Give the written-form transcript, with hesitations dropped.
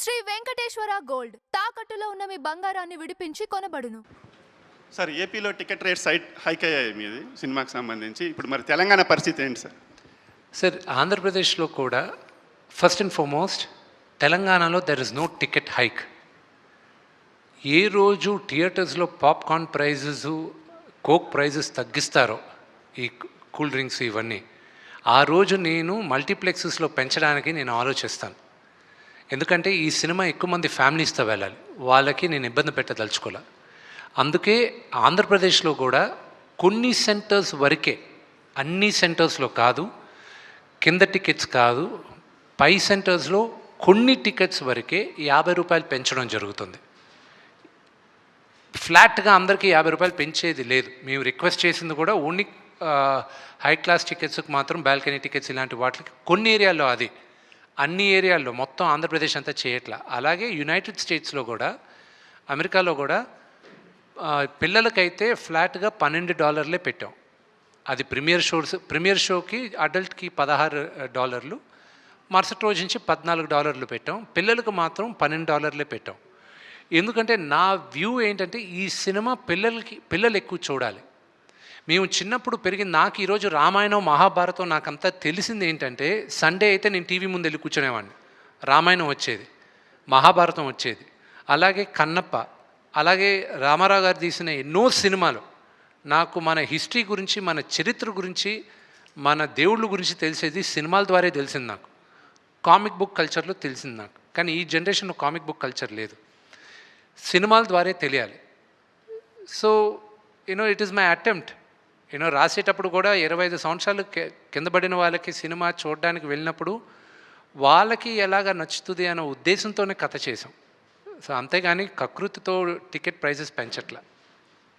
Shri Venkateswara gold తాకట్టులో ఉన్న మీ బంగారాన్ని విడిపించి కొనబడును. సార్, ఏపీలో టికెట్ రేట్స్ హైక్ అయ్యాయి మీది సినిమాకి సంబంధించి. ఇప్పుడు మరి తెలంగాణ పరిస్థితి ఏంటి సార్? సార్, ఆంధ్రప్రదేశ్లో కూడా ఫస్ట్ అండ్ ఫార్మోస్ట్ తెలంగాణలో there is no ticket hike. ఏ రోజు థియేటర్స్లో పాప్కార్న్ ప్రైజెస్, కోక్ ప్రైజెస్ తగ్గిస్తారో, ఈ కూల్ డ్రింక్స్ ఇవన్నీ, ఆ రోజు నేను మల్టీప్లెక్సెస్లో పెంచడానికి నేను ఆలోచిస్తాను. ఎందుకంటే ఈ సినిమా ఎక్కువ మంది ఫ్యామిలీస్తో వెళ్ళాలి, వాళ్ళకి నేను ఇబ్బంది పెట్టదలుచుకోలే. అందుకే ఆంధ్రప్రదేశ్లో కూడా కొన్ని సెంటర్స్ వరకే, అన్ని సెంటర్స్లో కాదు, కింద టికెట్స్ కాదు, పై సెంటర్స్లో కొన్ని టికెట్స్ వరకే 50 రూపాయలు పెంచడం జరుగుతుంది. ఫ్లాట్గా అందరికీ 50 రూపాయలు పెంచేది లేదు. మేము రిక్వెస్ట్ చేసింది కూడా ఓన్లీ హై క్లాస్ టికెట్స్కి మాత్రం, బాల్కనీ టికెట్స్ ఇలాంటి వాటికి కొన్ని ఏరియాల్లో, అది అన్ని ఏరియాల్లో, మొత్తం ఆంధ్రప్రదేశ్ అంతా చేయట్లా. అలాగే యునైటెడ్ స్టేట్స్లో కూడా, అమెరికాలో కూడా పిల్లలకైతే ఫ్లాట్గా $12 పెట్టాం. అది ప్రీమియర్ షోకి అడల్ట్కి $16, మరుసటి రోజు నుంచి $14 పెట్టాం. పిల్లలకు మాత్రం $12 పెట్టాం. ఎందుకంటే నా వ్యూ ఏంటంటే, ఈ సినిమా పిల్లలు ఎక్కువ చూడాలి. మేము చిన్నప్పుడు పెరిగింది, నాకు ఈరోజు రామాయణం, మహాభారతం నాకంతా తెలిసింది ఏంటంటే, సండే అయితే నేను టీవీ ముందు వెళ్ళి కూర్చునేవాడిని. రామాయణం వచ్చేది, మహాభారతం వచ్చేది, అలాగే కన్నప్ప, అలాగే రామారావు గారు తీసిన ఎన్నో సినిమాలు. నాకు మన హిస్టరీ గురించి, మన చరిత్ర గురించి, మన దేవుళ్ళ గురించి తెలిసేది సినిమాల ద్వారా తెలిసింది. నాకు కామిక్ బుక్ కల్చర్లో తెలిసింది నాకు. కానీ ఈ జనరేషన్లో కామిక్ బుక్ కల్చర్ లేదు, సినిమాల ద్వారా తెలియాలి. So it is my attempt. రాసేటప్పుడు కూడా 25 సంవత్సరాలు కింద పడిన వాళ్ళకి సినిమా చూడడానికి వెళ్ళినప్పుడు వాళ్ళకి ఎలాగ నచ్చుతుంది అనే ఉద్దేశంతోనే కథ చేసాం. సో అంతేగాని కకృతితో టికెట్ ప్రైజెస్ పెంచట్లా.